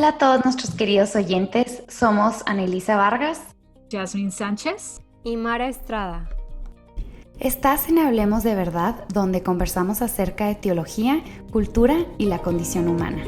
Hola a todos nuestros queridos oyentes, somos Anelisa Vargas. Jasmine Sánchez y Mara Estrada. Estás en Hablemos de Verdad, donde conversamos acerca de teología, cultura y la condición humana.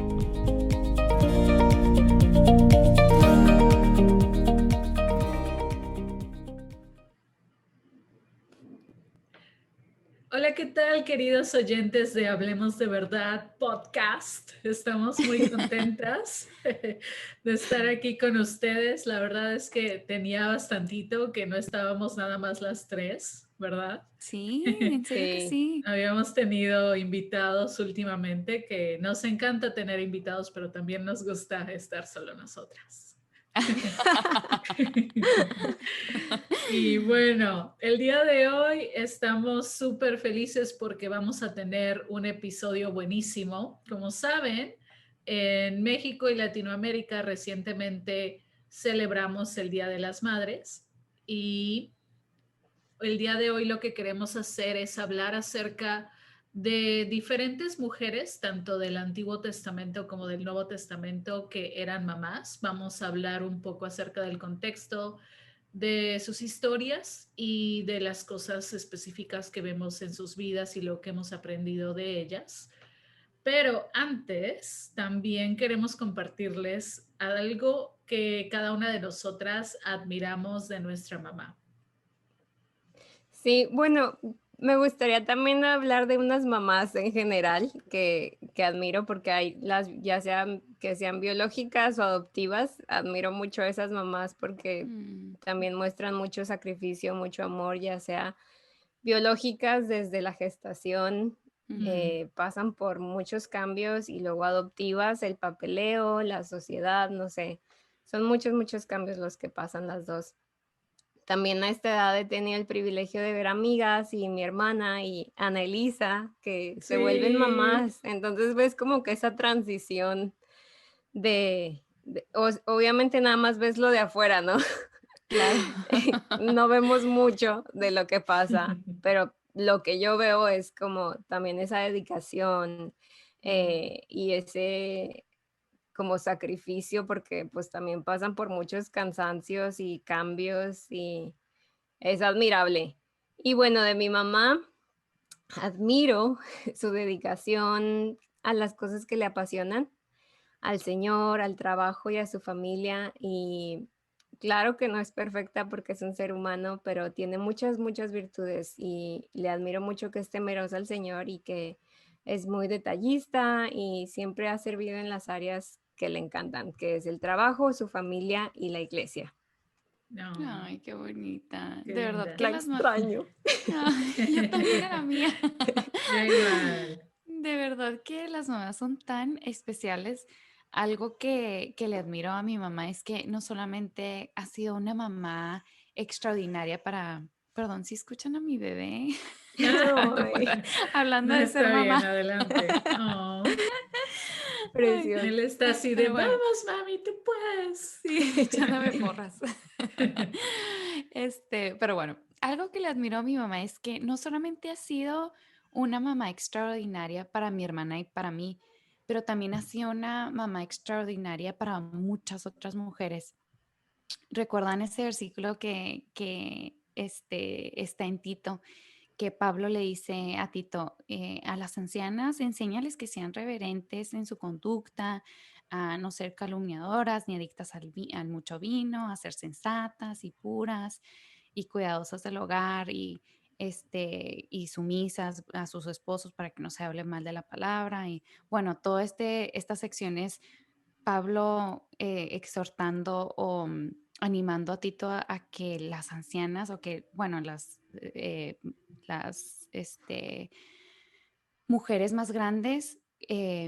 Hola, ¿qué tal, queridos oyentes de Hablemos de Verdad podcast? Estamos muy contentas de estar aquí con ustedes. La verdad es que tenía bastantito que no estábamos nada más las tres, ¿verdad? Sí, en serio que sí. Habíamos tenido invitados últimamente, que nos encanta tener invitados, pero también nos gusta estar solo nosotras. Y bueno, el día de hoy estamos súper felices porque vamos a tener un episodio buenísimo. Como saben, en México y Latinoamérica recientemente celebramos el Día de las Madres y el día de hoy lo que queremos hacer es hablar acerca de diferentes mujeres, tanto del Antiguo Testamento como del Nuevo Testamento, que eran mamás. Vamos a hablar un poco acerca del contexto de sus historias y de las cosas específicas que vemos en sus vidas y lo que hemos aprendido de ellas. Pero antes, también queremos compartirles algo que cada una de nosotras admiramos de nuestra mamá. Sí, bueno, me gustaría también hablar de unas mamás en general que admiro porque hay las, ya sean que sean biológicas o adoptivas, admiro mucho a esas mamás porque también muestran mucho sacrificio, mucho amor, ya sea biológicas desde la gestación, pasan por muchos cambios y luego adoptivas, el papeleo, la sociedad, no sé, son muchos cambios los que pasan las dos. También a esta edad he tenido el privilegio de ver amigas y mi hermana y Ana Elisa que se vuelven mamás, entonces ves como que esa transición obviamente nada más ves lo de afuera, ¿no? Claro. No vemos mucho de lo que pasa, pero lo que yo veo es como también esa dedicación y ese como sacrificio, porque pues también pasan por muchos cansancios y cambios y es admirable. Y bueno, de mi mamá, admiro su dedicación a las cosas que le apasionan, al Señor, al trabajo y a su familia. Y claro que no es perfecta porque es un ser humano, pero tiene muchas virtudes y le admiro mucho que es temerosa al Señor y que es muy detallista y siempre ha servido en las áreas que le encantan, que es el trabajo, su familia y la iglesia. No, Ay, qué bonita. qué De verdad linda. que La las extraño. yo también a la mía. Yo igual. De verdad que las mamás son tan especiales. Algo que le admiro a mi mamá es que no solamente ha sido una mamá extraordinaria para, perdón, si escuchan a mi bebé Ay, hablando No, de ser está bien, mamá. adelante. Oh, Ay, precioso. él está así de, pero bueno. vamos, mami, tú puedes. Sí, echándome porras. Pero bueno, algo que le admiro a mi mamá es que no solamente ha sido una mamá extraordinaria para mi hermana y para mí, pero también ha sido una mamá extraordinaria para muchas otras mujeres. ¿Recuerdan ese versículo que está en Tito? Que Pablo le dice a Tito, a las ancianas, enséñales que sean reverentes en su conducta, a no ser calumniadoras ni adictas al mucho vino, a ser sensatas y puras y cuidadosas del hogar y sumisas a sus esposos para que no se hable mal de la palabra. Y bueno, estas secciones, Pablo exhortando o animando a Tito a que las ancianas o que, bueno, las mujeres más grandes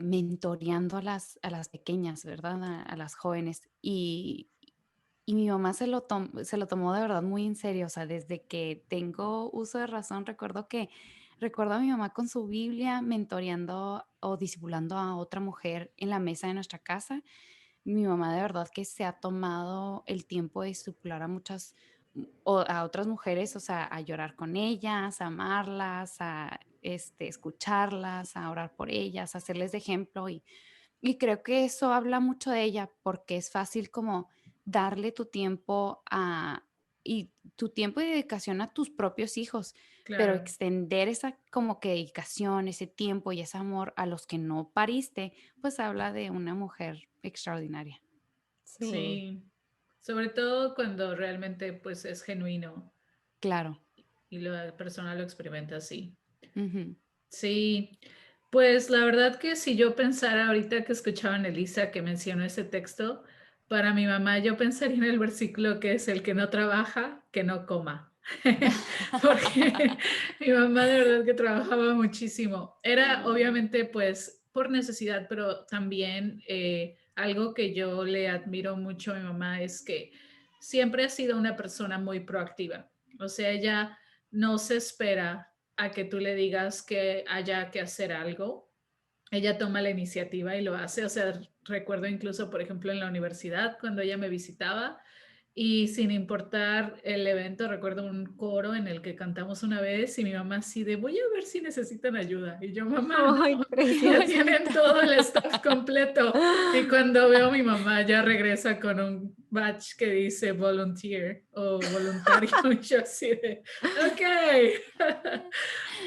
mentoreando a las pequeñas, ¿verdad? A las jóvenes. Y mi mamá se lo tomó de verdad muy en serio. O sea, desde que tengo uso de razón, recuerdo a mi mamá con su Biblia mentoreando o discipulando a otra mujer en la mesa de nuestra casa. Mi mamá de verdad que se ha tomado el tiempo de discipular a o a otras mujeres, o sea, a llorar con ellas, a amarlas, a escucharlas, a orar por ellas, a hacerles de ejemplo. Y Y creo que eso habla mucho de ella porque es fácil como darle tu tiempo y tu tiempo y dedicación a tus propios hijos, pero Claro. extender esa como que dedicación, ese tiempo y ese amor a los que no pariste, pues habla de una mujer extraordinaria. Sí. Sí, sobre todo cuando realmente pues es genuino Claro. y la persona lo experimenta así. Ujú. Sí, pues la verdad que si yo pensara ahorita que escuchaban Elisa que mencionó ese texto, para mi mamá yo pensaría en el versículo que es el que no trabaja, que no coma. Porque mi mamá de verdad que trabajaba muchísimo. Era obviamente pues por necesidad, pero también algo que yo le admiro mucho a mi mamá es que siempre ha sido una persona muy proactiva. O sea, ella no se espera a que tú le digas que haya que hacer algo. Ella toma la iniciativa y lo hace. O sea, recuerdo incluso, por ejemplo, en la universidad, cuando ella me visitaba, y sin importar el evento, recuerdo un coro en el que cantamos una vez y mi mamá así de, voy a ver si necesitan ayuda. Y yo, mamá, Ay, no, tienen preciosita. todo el staff completo. Y cuando veo a mi mamá, ya regresa con un badge que dice volunteer o voluntario. Y yo así de, ok.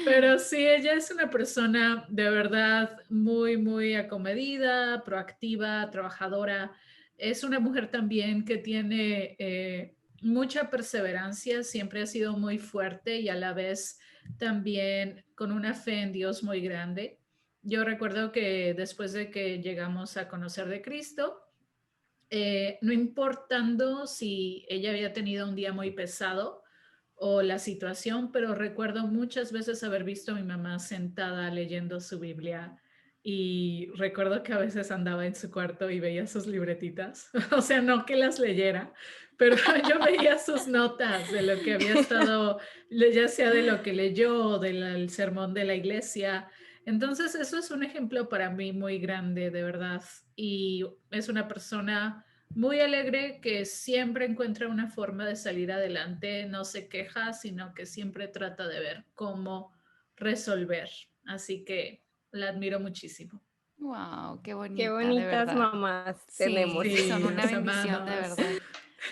Pero sí, ella es una persona de verdad muy, muy acomedida, proactiva, trabajadora. Es una mujer también que tiene mucha perseverancia, siempre ha sido muy fuerte y a la vez también con una fe en Dios muy grande. Yo recuerdo que después de que llegamos a conocer de Cristo, no importando si ella había tenido un día muy pesado o la situación, pero recuerdo muchas veces haber visto a mi mamá sentada leyendo su Biblia y recuerdo que a veces andaba en su cuarto y veía sus libretitas, o sea, no que las leyera, pero yo veía sus notas de lo que había estado, ya sea de lo que leyó o del sermón de la iglesia. Entonces, eso es un ejemplo para mí muy grande, de verdad. Y es una persona muy alegre que siempre encuentra una forma de salir adelante, no se queja, sino que siempre trata de ver cómo resolver. Así que la admiro muchísimo. Wow, qué Qué bonita, de bonitas verdad. mamás Sí, tenemos. sí, son Sí, una las bendición, de amamos. verdad.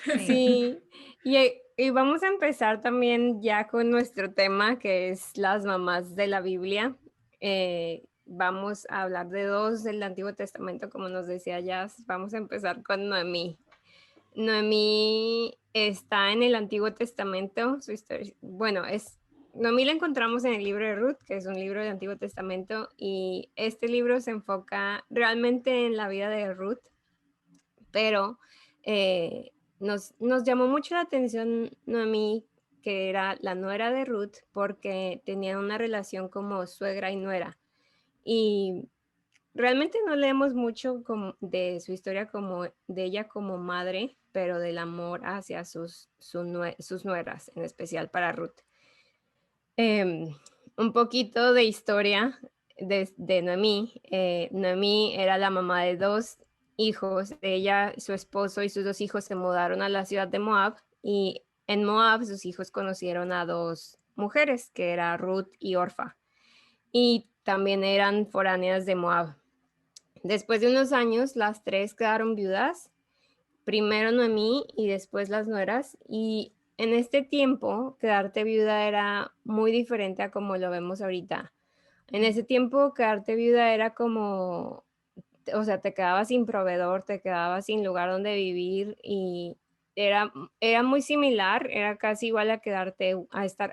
Sí. Sí, y vamos a empezar también ya con nuestro tema, que es las mamás de la Biblia. Vamos a hablar de dos del Antiguo Testamento, como nos decía Jazz. Vamos a empezar con Noemí. Noemí está en el Antiguo Testamento. Su historia, bueno, Noemí la encontramos en el libro de Ruth, que es un libro del Antiguo Testamento, y este libro se enfoca realmente en la vida de Ruth, pero nos llamó mucho la atención Noemí, que era la nuera de Ruth, porque tenían una relación como suegra y nuera. Y realmente no leemos mucho de su historia como de ella como madre, pero del amor hacia sus nueras, en especial para Ruth. Un poquito de historia de Noemí. Noemí era la mamá de dos hijos. Ella, su esposo y sus dos hijos se mudaron a la ciudad de Moab, y en Moab sus hijos conocieron a dos mujeres, que era Ruth y Orfa, y también eran foráneas de Moab. Después de unos años, las tres quedaron viudas, primero Noemí y después las nueras, y en este tiempo quedarte viuda era muy diferente a como lo vemos ahorita. En ese tiempo quedarte viuda era como, o sea, te quedabas sin proveedor, te quedabas sin lugar donde vivir, y era muy similar, era casi igual a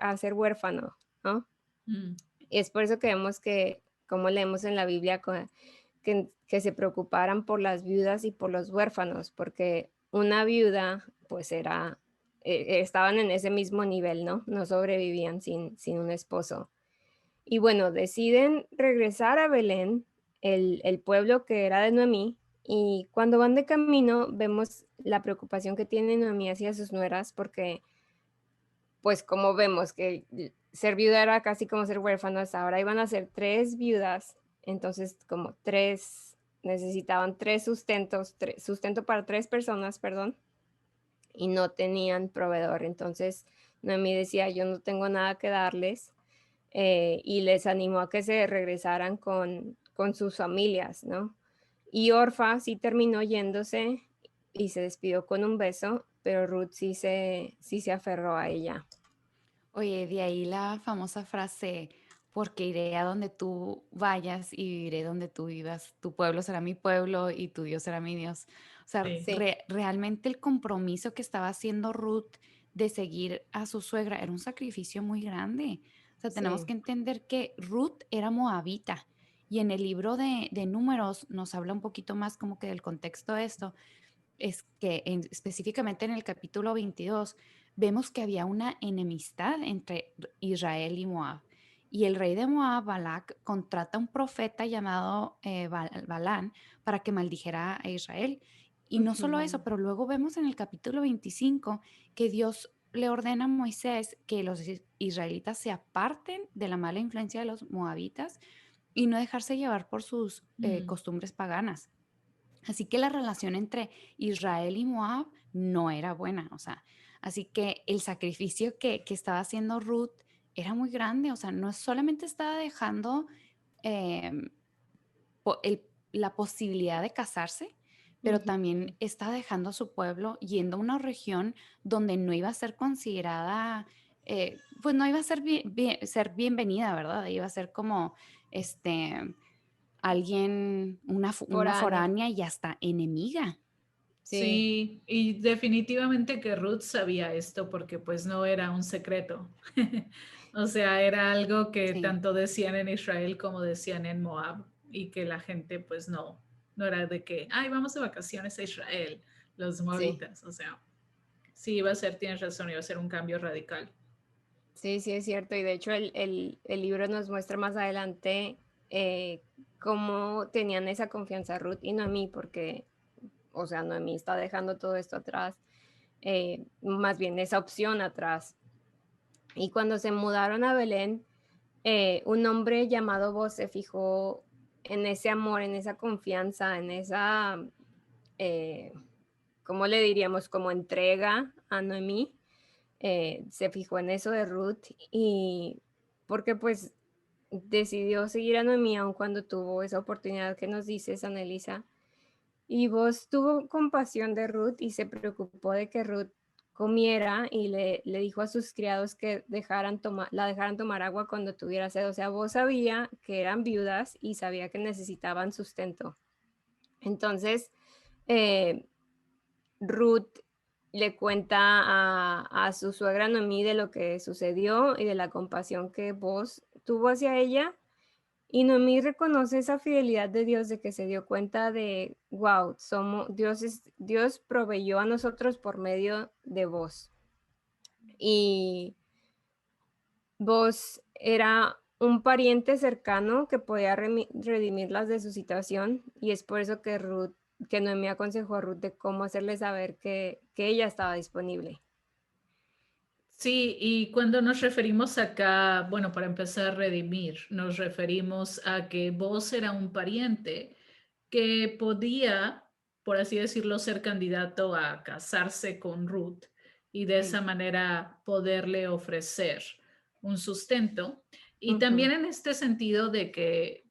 a ser huérfano, ¿no? Mm. Y es por eso que vemos que, como leemos en la Biblia, que se preocuparan por las viudas y por los huérfanos, porque una viuda, pues estaban en ese mismo nivel, ¿no? No sobrevivían sin un esposo. Y bueno, deciden regresar a Belén, el pueblo que era de Noemí, y cuando van de camino vemos la preocupación que tiene Noemí hacia sus nueras, porque pues como vemos que ser viuda era casi como ser huérfanas, ahora iban a ser tres viudas, entonces como necesitaban sustento para tres personas, perdón, y no tenían proveedor. Entonces Noemí decía, yo no tengo nada que darles, y les animó a que se regresaran con sus familias, ¿no? Y Orfa sí terminó yéndose y se despidió con un beso, pero Ruth sí se aferró a ella. Oye, de ahí la famosa frase, porque iré a donde tú vayas y viviré donde tú vivas. Tu pueblo será mi pueblo y tu Dios será mi Dios. O sea, Sí. Sí, realmente el compromiso que estaba haciendo Ruth de seguir a su suegra era un sacrificio muy grande. O sea, tenemos sí. que entender que Ruth era moabita y en el libro de Números nos habla un poquito más como que del contexto de esto es que específicamente en el capítulo 22 vemos que había una enemistad entre Israel y Moab. Y el rey de Moab, Balac, contrata a un profeta llamado Balán para que maldijera a Israel. Y no solo eso, Ujú. pero luego vemos en el capítulo 25 que Dios le ordena a Moisés que los israelitas se aparten de la mala influencia de los moabitas y no dejarse llevar por sus Mm. costumbres paganas. Así que la relación entre Israel y Moab no era buena, o sea, así que el sacrificio que estaba haciendo Ruth era muy grande, o sea, no solamente estaba dejando em, la posibilidad de casarse, pero Ujú. también estaba dejando a su pueblo yendo a una región donde no iba a ser considerada, pues no iba a ser, ser bienvenida, ¿verdad? Iba a ser como, alguien, una Foránea. foránea y hasta enemiga. Sí, Sí, y definitivamente que Ruth sabía esto porque pues no era un secreto. O sea, era algo que Sí, tanto decían en Israel como decían en Moab y que la gente pues no era de que, ay, vamos de vacaciones a Israel, los sí. moabitas. O sea, sí iba a ser, tienes razón, iba a ser un cambio radical. Sí, sí, es cierto. Y de hecho el libro nos muestra más adelante eh, cómo tenían esa confianza Ruth y Noemí, porque, o sea, Noemí está dejando todo esto atrás, más bien esa opción atrás. Y cuando se mudaron a Belén, un hombre llamado Boz se fijó en ese amor, en esa confianza, en esa, eh, ¿cómo le diríamos? Como entrega a Noemí. Se fijó en eso de Ruth y porque pues decidió seguir a Noemí aun cuando tuvo esa oportunidad que nos dices, Anelisa. Y vos tuvo compasión de Ruth y se preocupó de que Ruth comiera y le dijo a sus criados que la dejaran tomar agua cuando tuviera sed. O sea, vos sabía que eran viudas y sabía que necesitaban sustento. Entonces, eh, Ruth le cuenta a su suegra Noemí de lo que sucedió y de la compasión que vos tuvo hacia ella. Y Noemí reconoce esa fidelidad de Dios, de que se dio cuenta de, wow, Dios proveyó a nosotros por medio de vos. Y vos era un pariente cercano que podía redimirlas de su situación. Y es por eso que Noemí aconsejó a Ruth de cómo hacerle saber que ella estaba disponible. Sí, y cuando nos referimos acá, bueno, para empezar a redimir, nos referimos a que vos era un pariente que podía, por así decirlo, ser candidato a casarse con Ruth y de Sí. esa manera poderle ofrecer un sustento. Y Ujú. también en este sentido de que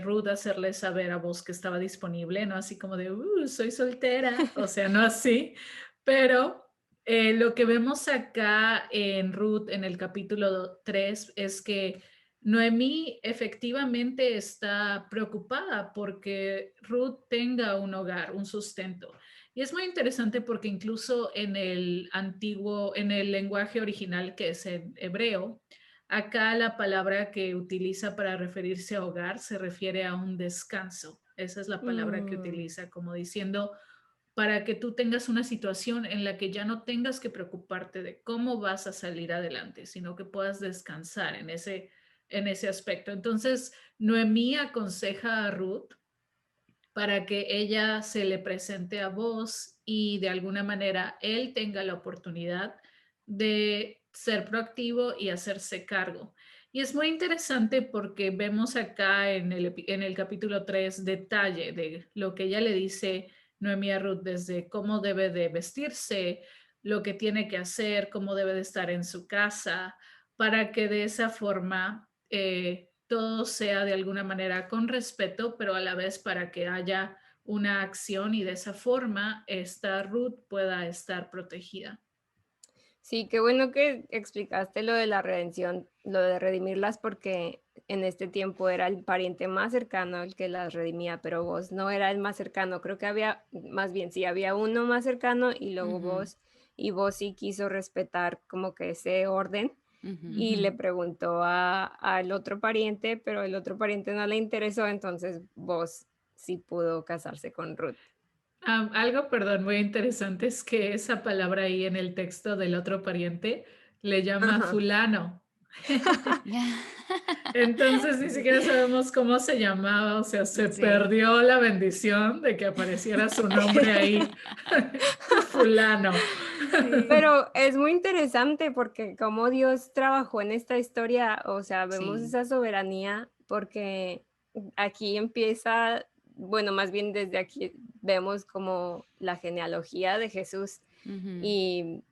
Ruth hacerle saber a vos que estaba disponible, no así como de, soy soltera, o sea, no así, pero lo que vemos acá en Ruth en el capítulo 3 es que Noemí efectivamente está preocupada porque Ruth tenga un hogar, un sustento. Y es muy interesante porque incluso en el lenguaje original que es en hebreo, acá la palabra que utiliza para referirse a hogar se refiere a un descanso. Esa es la palabra que Mm, utiliza, como diciendo, para que tú tengas una situación en la que ya no tengas que preocuparte de cómo vas a salir adelante, sino que puedas descansar en ese aspecto. Entonces, Noemí aconseja a Ruth para que ella se le presente a vos y de alguna manera él tenga la oportunidad de ser proactivo y hacerse cargo. Y es muy interesante porque vemos acá en el capítulo 3 detalle de lo que ella le dice Noemí a Ruth, desde cómo debe de vestirse, lo que tiene que hacer, cómo debe de estar en su casa, para que de esa forma todo sea de alguna manera con respeto, pero a la vez para que haya una acción y de esa forma esta Ruth pueda estar protegida. Sí, qué bueno que explicaste lo de la redención, lo de redimirlas, porque en este tiempo era el pariente más cercano el que las redimía, pero vos no era el más cercano. Creo que había, más bien, sí, había uno más cercano y luego Ujú, y vos sí quiso respetar como que ese orden ujú. y le preguntó al otro pariente, pero el otro pariente no le interesó, entonces vos sí pudo casarse con Ruth. Algo, perdón, muy interesante es que esa palabra ahí en el texto del otro pariente le llama Ajá. fulano. Ya. Entonces ni siquiera sabemos cómo se llamaba, o sea, se Sí. perdió la bendición de que apareciera su nombre ahí, fulano. Sí, Pero es muy interesante porque cómo Dios trabajó en esta historia, o sea, vemos sí. esa soberanía porque aquí empieza, bueno, más bien desde aquí vemos como la genealogía de Jesús Ujú, y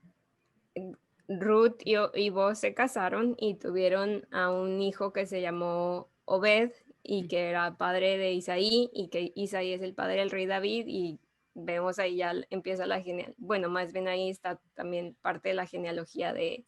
Ruth y Boaz se casaron y tuvieron a un hijo que se llamó Obed y que era padre de Isaí y que Isaí es el padre del rey David y vemos ahí ya empieza la genealogía, bueno, más bien ahí está también parte de la genealogía de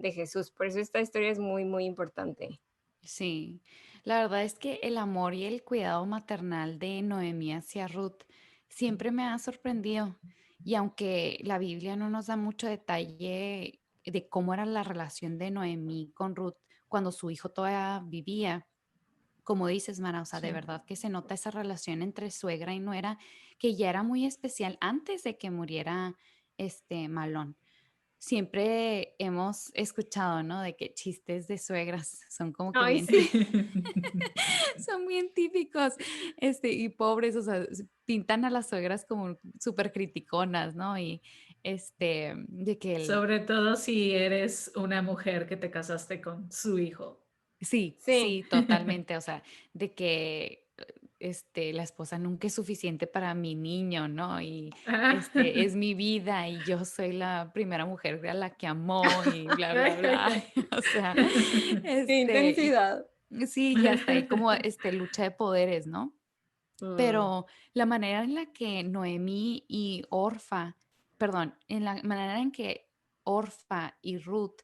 Jesús. Por eso esta historia es muy, muy importante. sí, la verdad es que el amor y el cuidado maternal de Noemí hacia Ruth siempre me ha sorprendido. Y aunque la Biblia no nos da mucho detalle de cómo era la relación de Noemí con Ruth cuando su hijo todavía vivía, como dices, Mara, o sea, de Sí. verdad que se nota esa relación entre suegra y nuera que ya era muy especial antes de que muriera Malón. Siempre hemos escuchado, ¿no? De que chistes de suegras son como que Ay, bien, sí. son bien típicos, y pobres, o sea, pintan a las suegras como súper criticonas, ¿no? Y de que Sobre todo si eres una mujer que te casaste con su hijo. sí, Sí. sí, totalmente, o sea, de que la esposa nunca es suficiente para mi niño, ¿no? Y es mi vida y yo soy la primera mujer a la que amó y bla, bla, Ay, ay, bla. ay. O sea, Qué intensidad. sí, y hasta ahí como lucha de poderes, ¿no? Mm, Pero la manera en la que Noemí y Orfa, perdón, en la manera en que Orfa y Ruth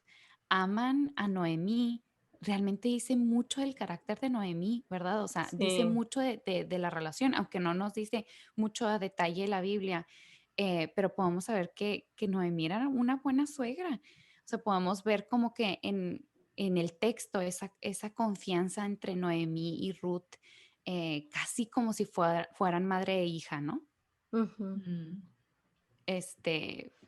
aman a Noemí, realmente dice mucho del carácter de Noemí, ¿verdad? O sea, dice sí. mucho de la relación, aunque no nos dice mucho a detalle la Biblia, pero podemos saber que Noemí era una buena suegra. O sea, podemos ver como que en el texto esa confianza entre Noemí y Ruth, casi como si fueran madre e hija, ¿no? Ujú. Mm.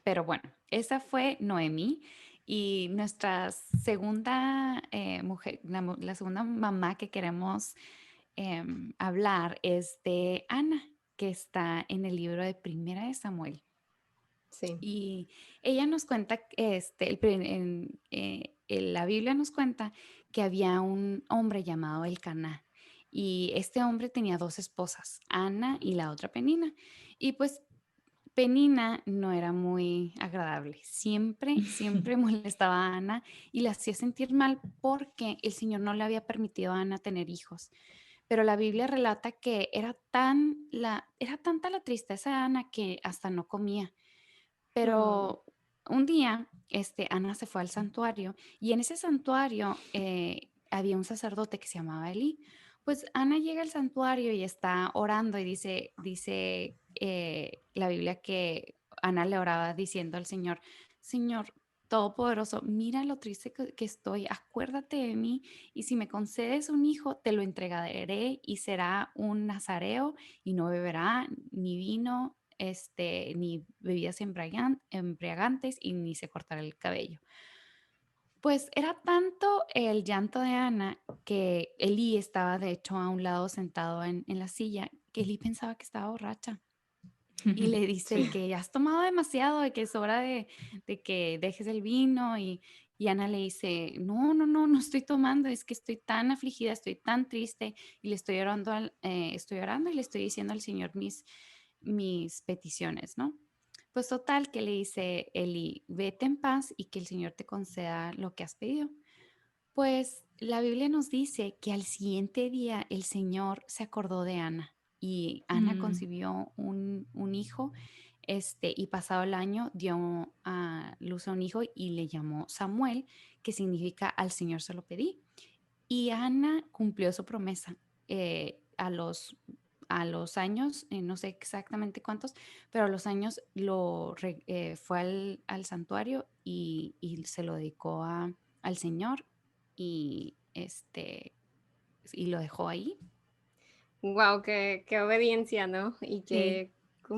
Pero bueno, esa fue Noemí y nuestra segunda mujer, la segunda mamá que queremos hablar es de Ana, que está en el libro de Primera de Samuel. Sí. Y ella nos cuenta, la Biblia nos cuenta que había un hombre llamado Elcaná y este hombre tenía dos esposas, Ana y la otra Penina. Y pues Penina no era muy agradable, siempre molestaba a Ana y la hacía sentir mal porque el Señor no le había permitido a Ana tener hijos. Pero la Biblia relata que era tanta la tristeza de Ana que hasta no comía. Mm, Pero un día, Ana se fue al santuario y en ese santuario había un sacerdote que se llamaba Elí. Pues Ana llega al santuario y está orando y dice la Biblia que Ana le oraba diciendo al Señor, Señor Todopoderoso, mira lo triste que estoy, acuérdate de mí y si me concedes un hijo, te lo entregaré y será un nazareo y no beberá ni vino ni bebidas embriagantes y ni se cortará el cabello. Pues era tanto el llanto de Ana que Elí estaba de hecho a un lado sentado en la silla, que Elí pensaba que estaba borracha. Y le dice Sí. que ya has tomado demasiado, de que es hora de que dejes el vino. Y Ana le dice, no, no, no, no estoy tomando, es que estoy tan afligida, estoy tan triste y le estoy orando y le estoy diciendo al Señor mis peticiones, ¿no? Pues total, que le dice Eli, vete en paz y que el Señor te conceda lo que has pedido. Pues la Biblia nos dice que al siguiente día el Señor se acordó de Ana y Ana Mm, concibió un hijo, y pasado el año dio a luz a un hijo y le llamó Samuel, que significa al Señor se lo pedí. Y Ana cumplió su promesa a los años, no sé exactamente cuántos, pero a los años fue al santuario y se lo dedicó al Señor y, y lo dejó ahí. Wow, qué obediencia, ¿no? Y Sí.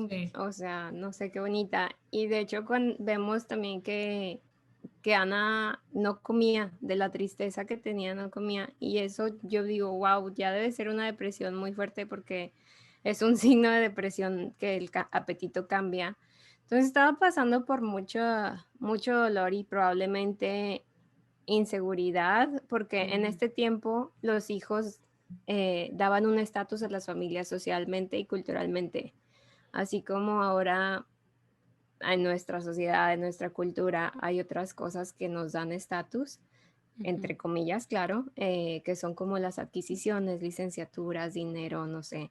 sí. o sea, no sé, qué bonita. Y de hecho, vemos también que Ana no comía, de la tristeza que tenía, no comía. Y eso yo digo, wow, ya debe ser una depresión muy fuerte porque es un signo de depresión que el apetito cambia. Entonces estaba pasando por mucho dolor y probablemente inseguridad, porque en este tiempo los hijos daban un estatus a las familias socialmente y culturalmente, así como ahora en nuestra sociedad, en nuestra cultura, hay otras cosas que nos dan estatus, Ujú. entre comillas, claro, que son como las adquisiciones, licenciaturas, dinero, no sé.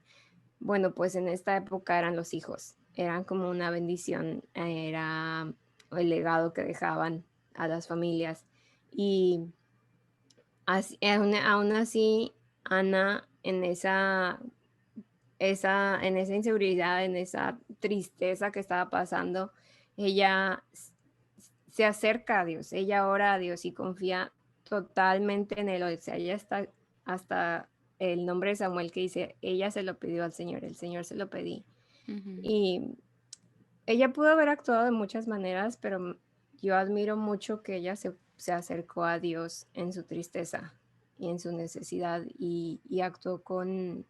Bueno, pues en esta época eran los hijos, eran como una bendición, era el legado que dejaban a las familias. Y aún así, Ana, en esa inseguridad, en esa tristeza que estaba pasando, ella se acerca a Dios, ella ora a Dios y confía totalmente en él. O sea, ella está hasta el nombre de Samuel que dice, ella se lo pidió al Señor, el Señor se lo pedí. Ujú. Y ella pudo haber actuado de muchas maneras, pero yo admiro mucho que ella se acercó a Dios en su tristeza y en su necesidad y actuó con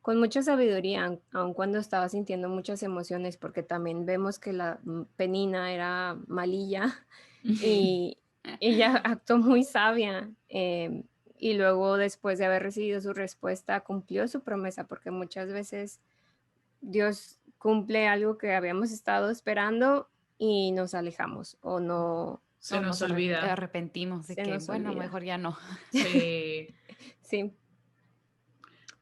mucha sabiduría, aun cuando estaba sintiendo muchas emociones, porque también vemos que la Penina era malilla y ella actuó muy sabia. Y luego, después de haber recibido su respuesta, cumplió su promesa, porque muchas veces Dios cumple algo que habíamos estado esperando y nos alejamos Se O nos nos olvida. arrepentimos de se que, nos bueno, olvida. mejor ya no. Sí. Sí, sí,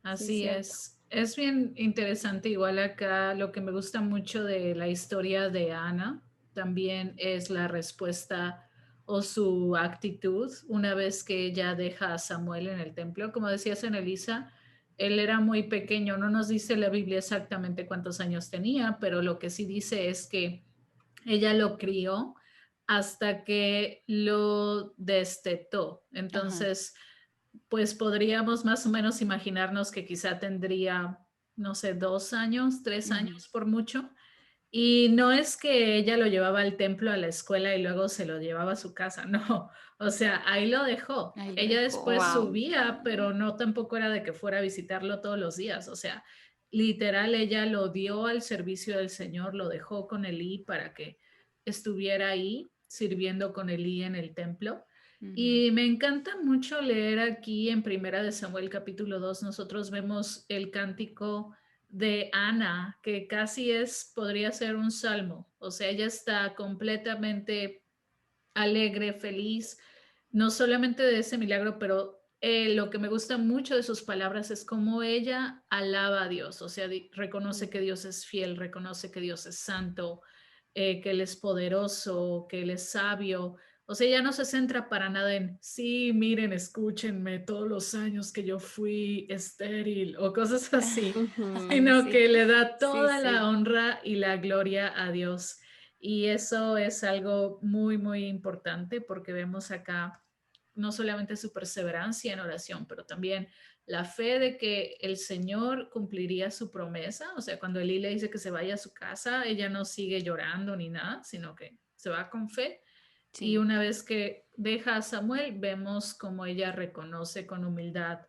Así cierto. es. Es bien interesante. Igual acá lo que me gusta mucho de la historia de Ana también es la respuesta o su actitud una vez que ella deja a Samuel en el templo. Como decías en Elisa, él era muy pequeño. No nos dice la Biblia exactamente cuántos años tenía, pero lo que sí dice es que ella lo crió hasta que lo destetó. Ajá. Entonces, pues podríamos más o menos imaginarnos que quizá tendría, no sé, 2 años, tres Ujú. años por mucho. Y no es que ella lo llevaba al templo, a la escuela y luego se lo llevaba a su casa, no. O sea, ahí lo dejó. Ahí lo Ella dejó. después Wow. subía, pero no tampoco era de que fuera a visitarlo todos los días. O sea, literal, ella lo dio al servicio del Señor, lo dejó con Elí para que estuviera ahí sirviendo con Elí en el templo. Ujú. Y me encanta mucho leer aquí en Primera de Samuel capítulo 2. Nosotros vemos el cántico de Ana, que casi podría ser un salmo. O sea, ella está completamente alegre, feliz, no solamente de ese milagro, pero lo que me gusta mucho de sus palabras es cómo ella alaba a Dios. O sea, reconoce que Dios es fiel, reconoce que Dios es santo, que Él es poderoso, que Él es sabio. O sea, ella no se centra para nada en, sí, miren, escúchenme todos los años que yo fui estéril o cosas así, Ujú. sino Sí, que le da Sí, toda sí. la honra y la gloria a Dios. Y eso es algo muy, muy importante porque vemos acá no solamente su perseverancia en oración, pero también la fe de que el Señor cumpliría su promesa. O sea, cuando Elí le dice que se vaya a su casa, ella no sigue llorando ni nada, sino que se va con fe. Y sí. una vez que deja a Samuel, vemos como ella reconoce con humildad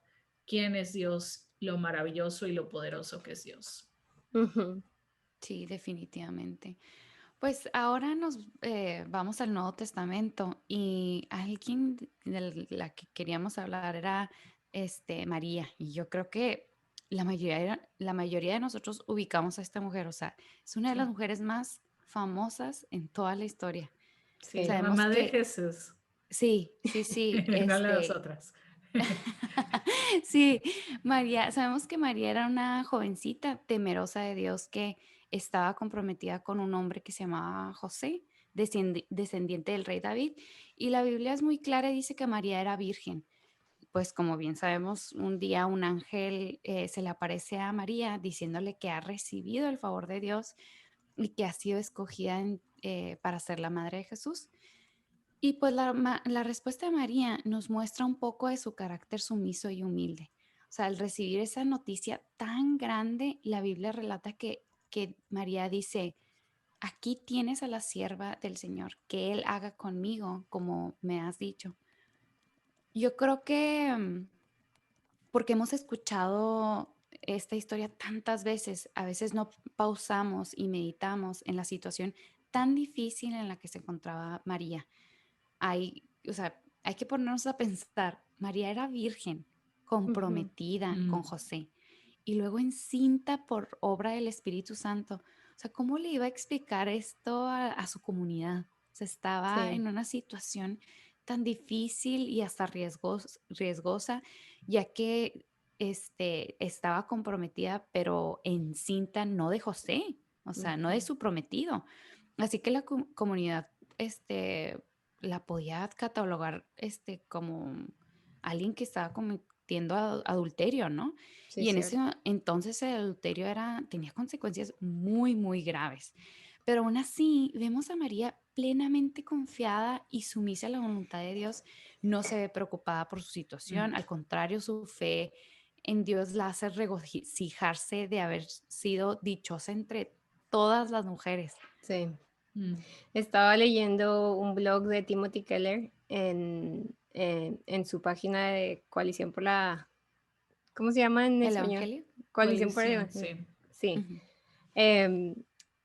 quién es Dios, lo maravilloso y lo poderoso que es Dios. Ujú. Sí, definitivamente. Pues ahora nos vamos al Nuevo Testamento y alguien de la que queríamos hablar era María. Y yo creo que la mayoría de nosotros ubicamos a esta mujer. O sea, es una de las Sí, mujeres más famosas en toda la historia. sí, Sí. la Sabemos mamá de que Jesús. Sí, sí. No las otras. Sí, María, sabemos que María era una jovencita temerosa de Dios que estaba comprometida con un hombre que se llamaba José, descendiente del rey David, y la Biblia es muy clara y dice que María era virgen. Pues como bien sabemos, un día un ángel se le aparece a María diciéndole que ha recibido el favor de Dios y que ha sido escogida para ser la madre de Jesús. Y pues la respuesta de María nos muestra un poco de su carácter sumiso y humilde. O sea, al recibir esa noticia tan grande, la Biblia relata que María dice, aquí tienes a la sierva del Señor, que Él haga conmigo como me has dicho. Yo creo que porque hemos escuchado esta historia tantas veces, a veces no pausamos y meditamos en la situación tan difícil en la que se encontraba María. O sea, hay que ponernos a pensar, María era virgen, Ujú. comprometida con José y luego encinta por obra del Espíritu Santo. O sea, ¿cómo le iba a explicar esto a su comunidad? O sea, estaba Sí, en una situación tan difícil y hasta riesgosa, ya que estaba comprometida, pero encinta no de José, o sea, no de ujú, su prometido. Así que la comunidad, este, la podía catalogar como alguien que estaba cometiendo adulterio, ¿no? sí, Y es en ese cierto. entonces el adulterio tenía consecuencias muy, muy graves. Pero aún así, vemos a María plenamente confiada y sumisa a la voluntad de Dios. No se ve preocupada por su situación, al contrario, su fe en Dios la hace regocijarse de haber sido dichosa entre todas las mujeres. Sí. Estaba leyendo un blog de Timothy Keller en su página de Coalición por la... ¿Cómo se llama en El español? Evangelio. Coalición por el Coalición, Evangelio. sí. Sí. Ujú, Em,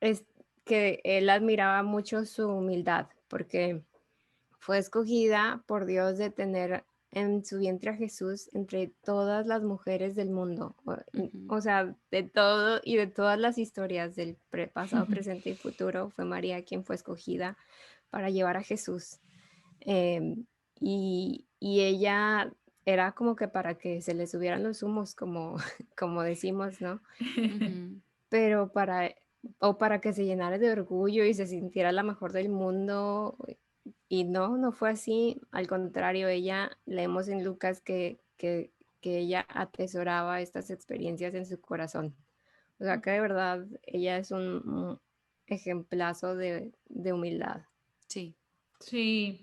es que él admiraba mucho su humildad porque fue escogida por Dios de tener en su vientre a Jesús entre todas las mujeres del mundo. ujú. O sea, de todo y de todas las historias del pasado, presente y futuro, fue María quien fue escogida para llevar a Jesús. Y ella era como que para que se le subieran los humos, como, como decimos, ¿no? Ujú, Pero o para que se llenara de orgullo y se sintiera la mejor del mundo. Y no, no fue así. Al contrario, ella, leemos en Lucas que ella atesoraba estas experiencias en su corazón. O sea que de verdad ella es un ejemplazo de humildad. sí. Sí,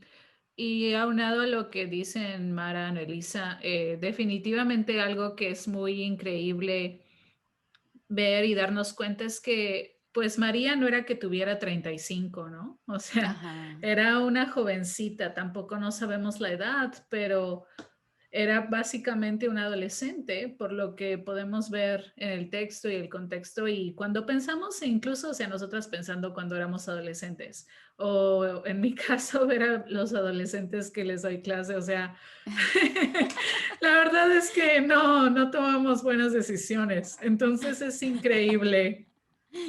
y aunado a lo que dicen Mara, Elisa, definitivamente algo que es muy increíble ver y darnos cuenta es que, pues María no era que tuviera 35, ¿no? O sea, Ajá. era una jovencita, tampoco no sabemos la edad, pero era básicamente un adolescente, por lo que podemos ver en el texto y el contexto. Y cuando pensamos, incluso, o sea, nosotras pensando cuando éramos adolescentes, o en mi caso, ver a los adolescentes que les doy clase, o sea, la verdad es que no tomamos buenas decisiones. Entonces es increíble,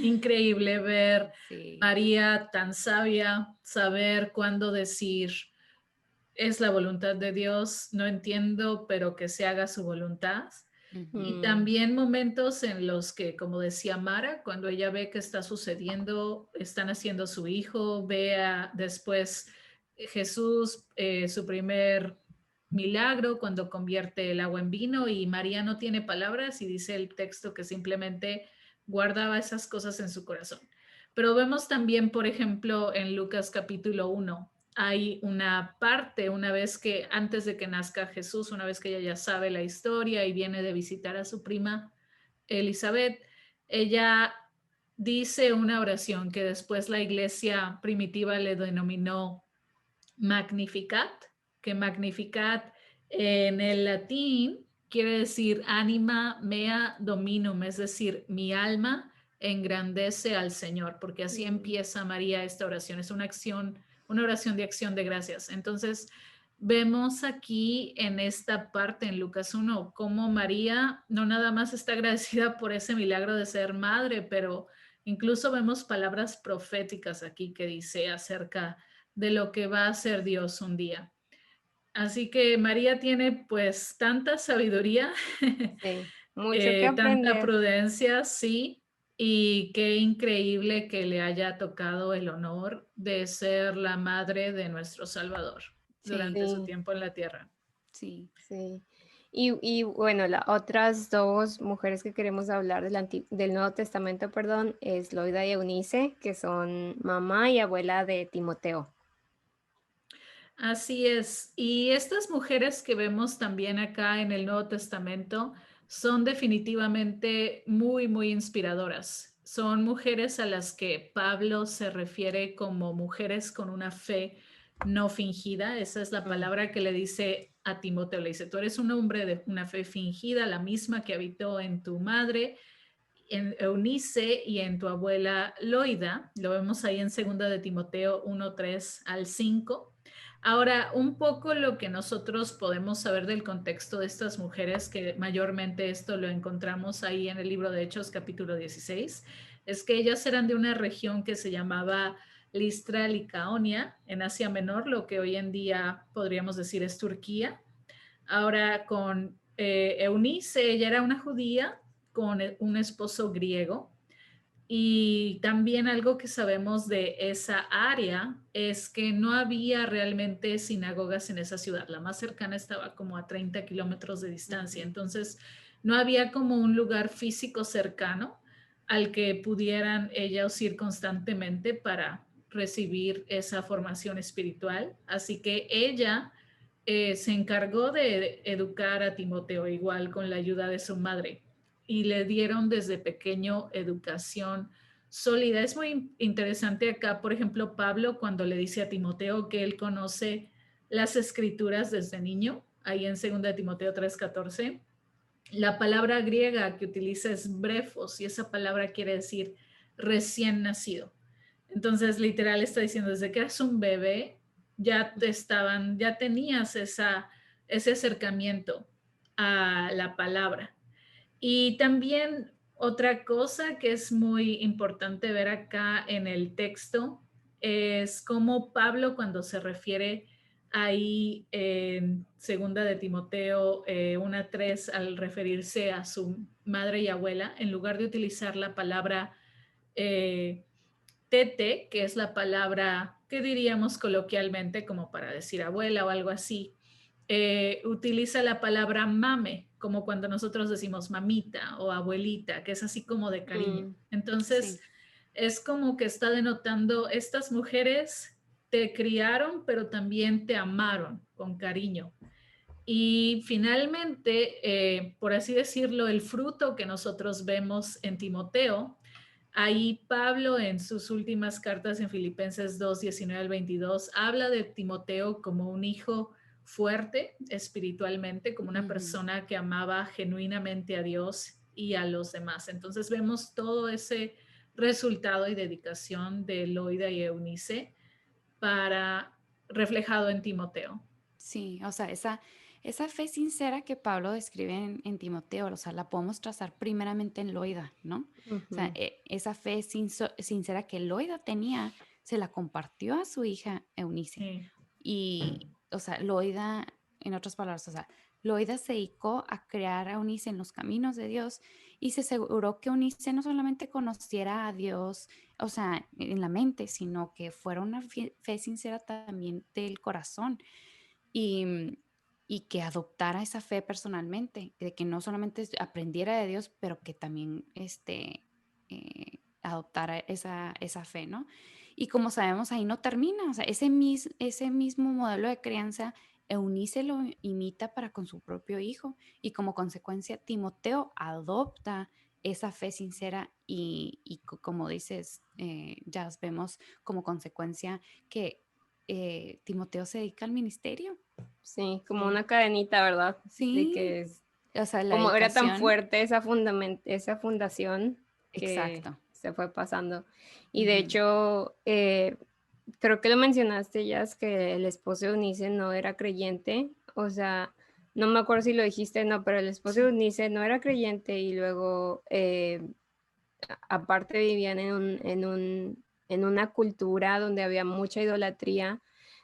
increíble ver Sí. María tan sabia, saber cuándo decir es la voluntad de Dios, no entiendo, pero que se haga su voluntad. Ujú, Y Mm, también momentos en los que, como decía Mara, cuando ella ve que está sucediendo, están haciendo su hijo, vea después Jesús, su primer milagro, cuando convierte el agua en vino y María no tiene palabras y dice el texto que simplemente guardaba esas cosas en su corazón. Pero vemos también, por ejemplo, en Lucas capítulo 1, hay una parte, una vez que antes de que nazca Jesús, una vez que ella ya sabe la historia y viene de visitar a su prima Elizabeth, ella dice una oración que después la iglesia primitiva le denominó Magnificat, que Magnificat en el latín quiere decir anima mea dominum, es decir, mi alma engrandece al Señor, porque así mm, empieza María esta oración, es una acción, una oración de acción de gracias. Entonces, vemos aquí en esta parte en Lucas 1 cómo María no nada más está agradecida por ese milagro de ser madre, pero incluso vemos palabras proféticas aquí que dice acerca de lo que va a hacer Dios un día. Así que María tiene pues tanta sabiduría, Sí, mucho que tanta aprender. prudencia, sí, y qué increíble que le haya tocado el honor de ser la madre de nuestro Salvador Sí, durante su Sí, tiempo en la tierra. sí. sí. Y bueno, las otras dos mujeres que queremos hablar del Nuevo Testamento, perdón, es Loida y Eunice, que son mamá y abuela de Timoteo. Así es. Y estas mujeres que vemos también acá en el Nuevo Testamento son definitivamente muy, muy inspiradoras. Son mujeres a las que Pablo se refiere como mujeres con una fe no fingida. Esa es la Mm, palabra que le dice a Timoteo. Le dice, tú eres un hombre de una fe fingida, la misma que habitó en tu madre, en Eunice y en tu abuela Loida. Lo vemos ahí en 2 de Timoteo 1:3 al 5. Ahora, un poco lo que nosotros podemos saber del contexto de estas mujeres, que mayormente esto lo encontramos ahí en el libro de Hechos, capítulo 16, es que ellas eran de una región que se llamaba Listra Licaonia, en Asia Menor, lo que hoy en día podríamos decir es Turquía. Ahora, con Eunice, ella era una judía con un esposo griego. Y también algo que sabemos de esa área es que no había realmente sinagogas en esa ciudad. La más cercana estaba como a 30 kilómetros de distancia. ujú. Entonces, no había como un lugar físico cercano al que pudieran ellos ir constantemente para recibir esa formación espiritual. Así que ella se encargó de educar a Timoteo igual con la ayuda de su madre y le dieron desde pequeño educación sólida. Es muy interesante acá, por ejemplo, Pablo cuando le dice a Timoteo que él conoce las escrituras desde niño, ahí en 2 Timoteo 3:14. La palabra griega que utiliza es brefos y esa palabra quiere decir recién nacido. Entonces, literal está diciendo, desde que eras un bebé, ya tenías ese acercamiento a la palabra. Y también otra cosa que es muy importante ver acá en el texto es cómo Pablo cuando se refiere ahí en 2 de Timoteo 1:3 al referirse a su madre y abuela, en lugar de utilizar la palabra eh, tete, que es la palabra que diríamos coloquialmente como para decir abuela o algo así, utiliza la palabra mame, como cuando nosotros decimos mamita o abuelita, que es así como de cariño. Mm, Entonces, Sí, es como que está denotando, estas mujeres te criaron, pero también te amaron con cariño. Y finalmente, por así decirlo, el fruto que nosotros vemos en Timoteo, ahí Pablo en sus últimas cartas en Filipenses 2:19 al 22 habla de Timoteo como un hijo fuerte espiritualmente, como una ujú, persona que amaba genuinamente a Dios y a los demás. Entonces vemos todo ese resultado y dedicación de Loida y Eunice para reflejado en Timoteo. sí, o sea, esa fe sincera que Pablo describe en Timoteo, o sea, la podemos trazar primeramente en Loida, ¿no? O sea, ujú. esa fe sincera que Loida tenía, se la compartió a su hija Eunice. Sí. Y, o sea, Loida, en otras palabras, o sea, Loida se dedicó a crear a Eunice en los caminos de Dios y se aseguró que Eunice no solamente conociera a Dios, o sea, en la mente, sino que fuera una fe sincera también del corazón y, y que adoptara esa fe personalmente, de que no solamente aprendiera de Dios, pero que también adoptara esa fe, ¿no? Y como sabemos, ahí no termina, o sea, ese mismo modelo de crianza, Eunice lo imita para con su propio hijo y como consecuencia Timoteo adopta esa fe sincera como dices, ya vemos como consecuencia que Timoteo se dedica al ministerio. Sí, como Sí. una cadenita, ¿verdad? De Sí, que es, o sea, la como era tan dedicación, fuerte esa fundación que exacto. se fue pasando. Y de Ujú, hecho, creo que lo mencionaste ya, es que el esposo de Eunice no era creyente, o sea, no me acuerdo si lo dijiste, no, pero el esposo de Eunice no era creyente y luego, aparte vivían en una cultura donde había mucha idolatría.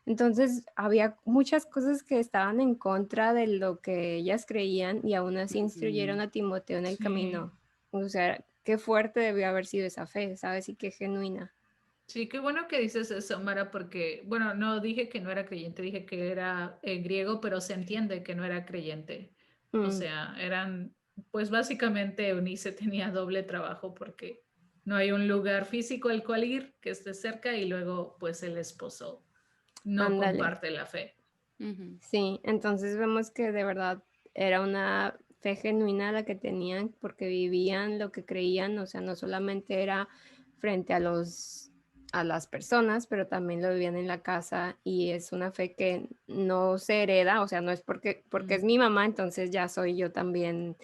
Entonces había muchas cosas que estaban en contra de lo que ellas creían y aún así instruyeron a Timoteo en el Sí. camino. O sea, qué fuerte debió haber sido esa fe, ¿sabes? Y qué genuina. Sí, qué bueno que dices eso, Mara, porque, bueno, no dije que no era creyente, dije que era griego, pero se entiende que no era creyente. O Mm, sea, eran, pues básicamente Eunice tenía doble trabajo porque no hay un lugar físico al cual ir que esté cerca y luego, pues el esposo no ándale. comparte la fe. Ujú. Sí, entonces vemos que de verdad era una fe genuina la que tenían porque vivían lo que creían, o sea, no solamente era frente a las personas, pero también lo vivían en la casa y es una fe que no se hereda, o sea, no es porque es Mm, mi mamá, entonces ya soy yo también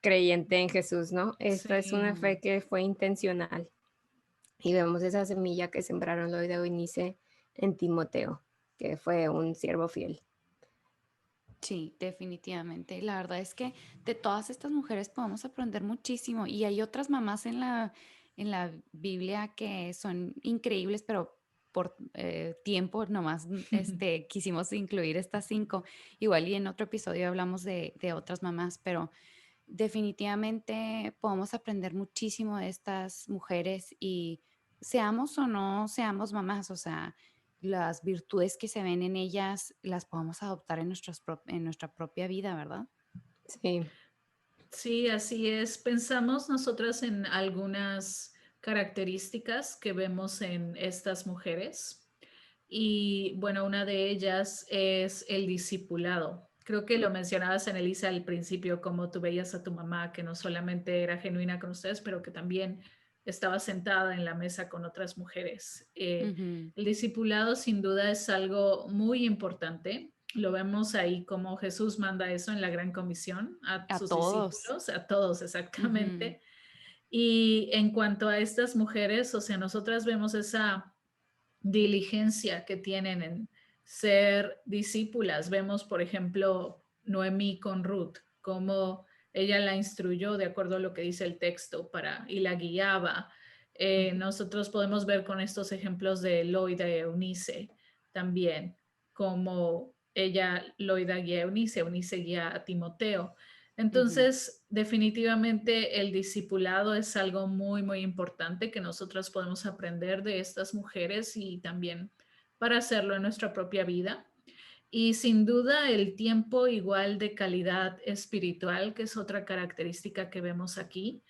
creyente en Jesús, ¿no? Esta es una sí. fe que fue intencional y vemos esa semilla que sembraron Loida de Eunice en Timoteo, que fue un siervo fiel. Sí, definitivamente. La verdad es que de todas estas mujeres podemos aprender muchísimo y hay otras mamás en la Biblia que son increíbles, pero por tiempo nomás quisimos incluir estas 5. Igual y en otro episodio hablamos de otras mamás, pero definitivamente podemos aprender muchísimo de estas mujeres y seamos o no seamos mamás, o sea, las virtudes que se ven en ellas las podemos adoptar en, en nuestra propia vida, ¿verdad? Sí. Sí, así es. Pensamos nosotras en algunas características que vemos en estas mujeres y bueno, una de ellas es el discipulado. Creo que lo mencionabas, Elisa, al principio, como tú veías a tu mamá, que no solamente era genuina con ustedes, pero que también estaba sentada en la mesa con otras mujeres. Ujú. El discipulado sin duda es algo muy importante. Lo vemos ahí como Jesús manda eso en la Gran Comisión a A sus todos. discípulos, a todos Ujú, exactamente. Y en cuanto a estas mujeres, o sea, nosotras vemos esa diligencia que tienen en ser discípulas. Vemos, por ejemplo, Noemí con Ruth, cómo ella la instruyó de acuerdo a lo que dice el texto y la guiaba. Nosotros podemos ver con estos ejemplos de Loida y Eunice también, como Loida guía a Eunice, Eunice guía a Timoteo. ujú. Entonces, definitivamente el discipulado es algo muy, muy importante que nosotros podemos aprender de estas mujeres y también para hacerlo en nuestra propia vida. Y sin duda el tiempo igual de calidad espiritual, que es otra característica que vemos aquí.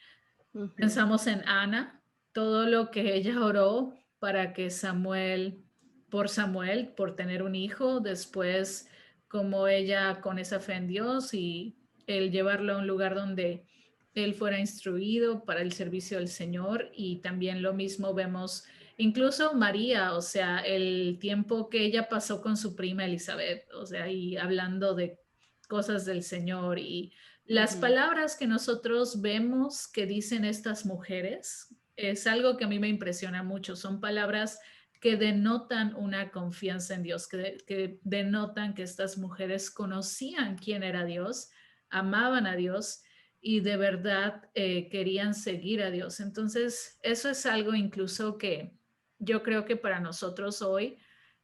Ujú. Pensamos en Ana, todo lo que ella oró para que Samuel, por tener un hijo, después como ella con esa fe en Dios y el llevarlo a un lugar donde él fuera instruido para el servicio del Señor y también lo mismo vemos incluso María, o sea, el tiempo que ella pasó con su prima Elizabeth, o sea, y hablando de cosas del Señor y las Ujú. palabras que nosotros vemos que dicen estas mujeres es algo que a mí me impresiona mucho. Son palabras que denotan una confianza en Dios, que denotan que estas mujeres conocían quién era Dios, amaban a Dios y de verdad querían seguir a Dios. Entonces, eso es algo incluso que yo creo que para nosotros hoy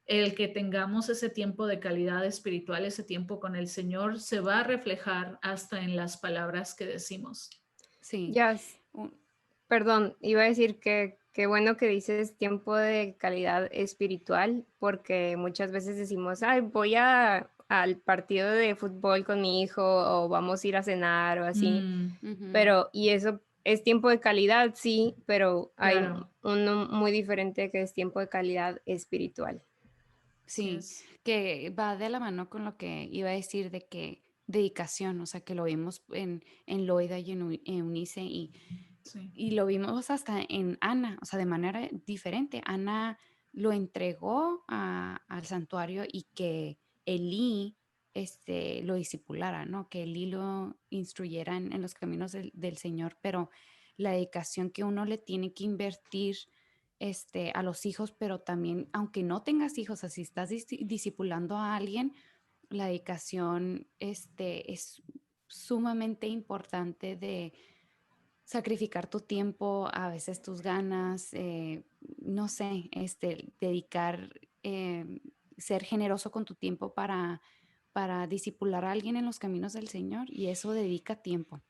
el que tengamos ese tiempo de calidad espiritual, ese tiempo con el Señor, se va a reflejar hasta en las palabras que decimos. Sí. Ya, Un- perdón, iba a decir que qué bueno que dices tiempo de calidad espiritual, porque muchas veces decimos, ay, al partido de fútbol con mi hijo o vamos a ir a cenar o así, Mm, Ujú. pero, y eso es tiempo de calidad, sí, pero hay claro, uno muy diferente que es tiempo de calidad espiritual. así Sí, es. que va de la mano con lo que iba a decir de que dedicación, o sea, que lo vimos en Loida y en Eunice Sí. y lo vimos hasta en Ana, o sea, de manera diferente. Ana lo entregó al santuario y que Elí lo discipulara, ¿no? Que Elí lo instruyera en los caminos del Señor, pero la dedicación que uno le tiene que invertir a los hijos, pero también, aunque no tengas hijos, así estás discipulando a alguien, la dedicación es sumamente importante de sacrificar tu tiempo, a veces tus ganas, no sé, dedicar ser generoso con tu tiempo para discipular a alguien en los caminos del Señor, y eso dedica tiempo.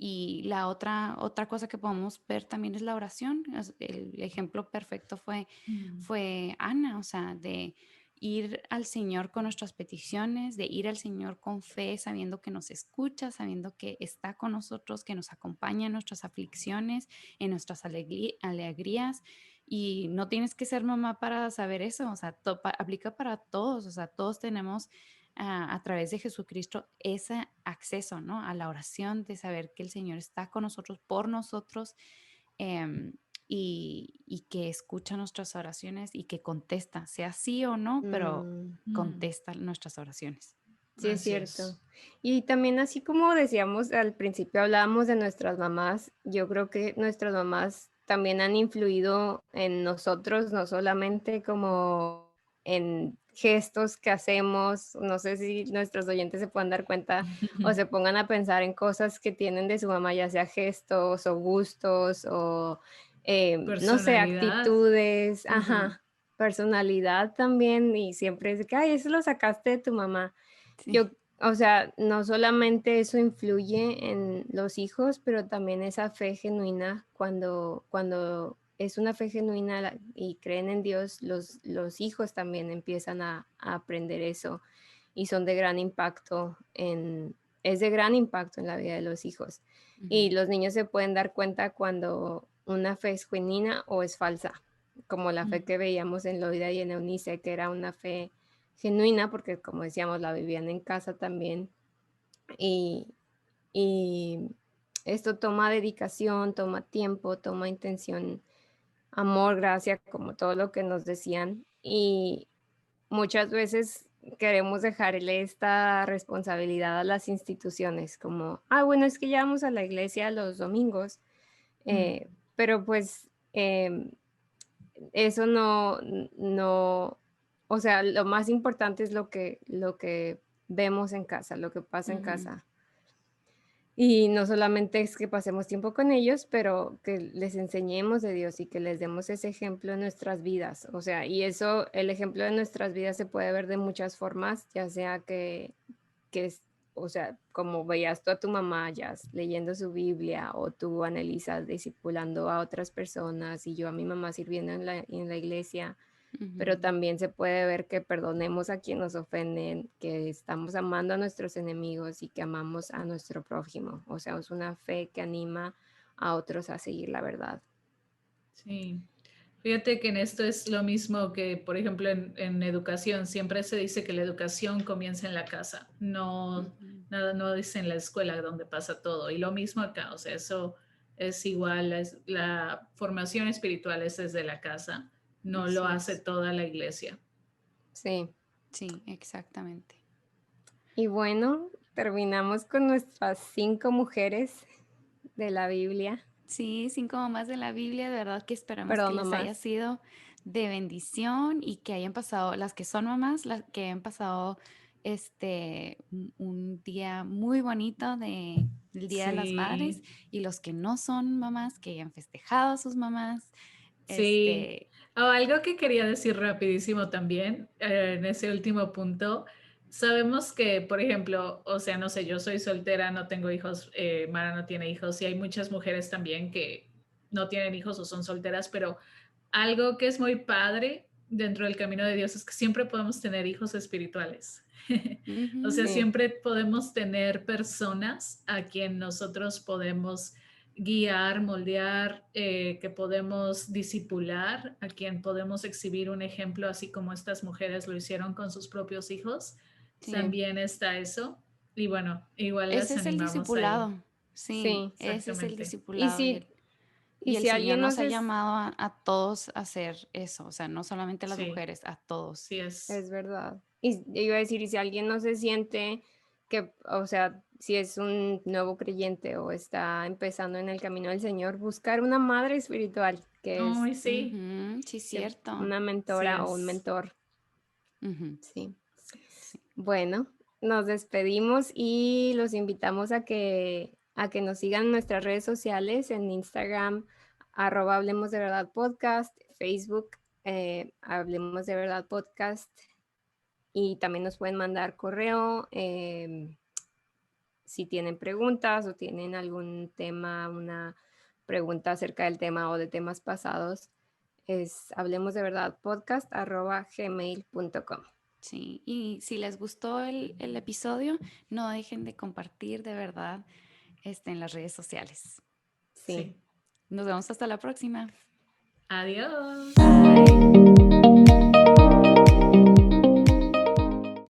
Y la otra cosa que podemos ver también es la oración. El ejemplo perfecto fue Ana, o sea, de ir al Señor con nuestras peticiones, de ir al Señor con fe, sabiendo que nos escucha, sabiendo que está con nosotros, que nos acompaña en nuestras aflicciones, en nuestras alegrías. Y no tienes que ser mamá para saber eso, o sea, aplica para todos, o sea, todos tenemos a través de Jesucristo ese acceso, ¿no? A la oración, de saber que el Señor está con nosotros, por nosotros, y que escucha nuestras oraciones y que contesta, sea sí o no, pero contesta nuestras oraciones. Sí, es Así cierto. es. Y también así como decíamos al principio, hablábamos de nuestras mamás, yo creo que nuestras mamás también han influido en nosotros, no solamente como en gestos que hacemos, no sé si nuestros oyentes se puedan dar cuenta o se pongan a pensar en cosas que tienen de su mamá, ya sea gestos o gustos o, no sé, Personalidad. actitudes, ajá, personalidad también, y siempre es que, ay, eso lo sacaste de tu mamá. Sí. Yo, o sea, no solamente eso influye en los hijos, pero también esa fe genuina, cuando es una fe genuina y creen en Dios, los hijos también empiezan a aprender eso y son de gran impacto es de gran impacto en la vida de los hijos. Y los niños se pueden dar cuenta cuando una fe es genuina o es falsa, como la fe que veíamos en Loida y en Eunice, que era una fe genuina, porque como decíamos, la vivían en casa también. Y esto toma dedicación, toma tiempo, toma intención, amor, gracia, como todo lo que nos decían. Y muchas veces queremos dejarle esta responsabilidad a las instituciones, como, bueno, es que ya vamos a la iglesia los domingos, pero pues eso no, o sea, lo más importante es lo que vemos en casa, lo que pasa en casa. Y no solamente es que pasemos tiempo con ellos, pero que les enseñemos de Dios y que les demos ese ejemplo en nuestras vidas. O sea, y eso, el ejemplo de nuestras vidas se puede ver de muchas formas, ya sea o sea, como veías tú a tu mamá ya leyendo su Biblia, o tú, Annelisa, discipulando a otras personas, y yo a mi mamá sirviendo en la iglesia. Pero también se puede ver que perdonemos a quien nos ofenden, que estamos amando a nuestros enemigos y que amamos a nuestro prójimo. O sea, es una fe que anima a otros a seguir la verdad. Sí. Fíjate que en esto es lo mismo que, por ejemplo, en educación. Siempre se dice que la educación comienza en la casa. No, nada, no dice en la escuela donde pasa todo. Y lo mismo acá. O sea, eso es igual. La formación espiritual es desde la casa. No lo hace toda la iglesia. Sí. Sí, exactamente. Y bueno, terminamos con nuestras 5 mujeres de la Biblia. Sí, 5 mamás de la Biblia, de verdad que esperamos Perdón, que les haya mamás. sido de bendición y que hayan pasado, las que son mamás, las que hayan pasado un día muy bonito del Día de las Madres, y los que no son mamás, que hayan festejado a sus mamás. Sí. Algo que quería decir rapidísimo también, en ese último punto. Sabemos que, por ejemplo, o sea, no sé, yo soy soltera, no tengo hijos, Mara no tiene hijos, y hay muchas mujeres también que no tienen hijos o son solteras, pero algo que es muy padre dentro del camino de Dios es que siempre podemos tener hijos espirituales. O sea, siempre podemos tener personas a quien nosotros podemos guiar, moldear, que podemos discipular, a quien podemos exhibir un ejemplo, así como estas mujeres lo hicieron con sus propios hijos. Sí. También está eso. Y bueno, igual Ese las es el animamos discipulado. ahí. Sí, ese es el Exactamente. discipulado. Y Y el si Señor alguien nos nos ha llamado a todos a hacer eso, o sea, no solamente a las Sí, mujeres, a todos. sí es. Es verdad. Y iba a decir, y si alguien no se siente que, o sea, si es un nuevo creyente o está empezando en el camino del Señor, buscar una madre espiritual, que es Ay, sí, Sí, cierto. una sí mentora o un es. mentor. Sí. Sí. Bueno, nos despedimos y los invitamos a que nos sigan en nuestras redes sociales, en Instagram, @Hablemos de Verdad Podcast, Facebook, Hablemos de Verdad Podcast, y también nos pueden mandar correo si tienen preguntas o tienen algún tema, una pregunta acerca del tema o de temas pasados. Es hablemosdeverdadpodcast@gmail.com. Sí, y si les gustó el episodio, no dejen de compartir de verdad en las redes sociales. Sí. Nos vemos hasta la próxima. Adiós. Bye.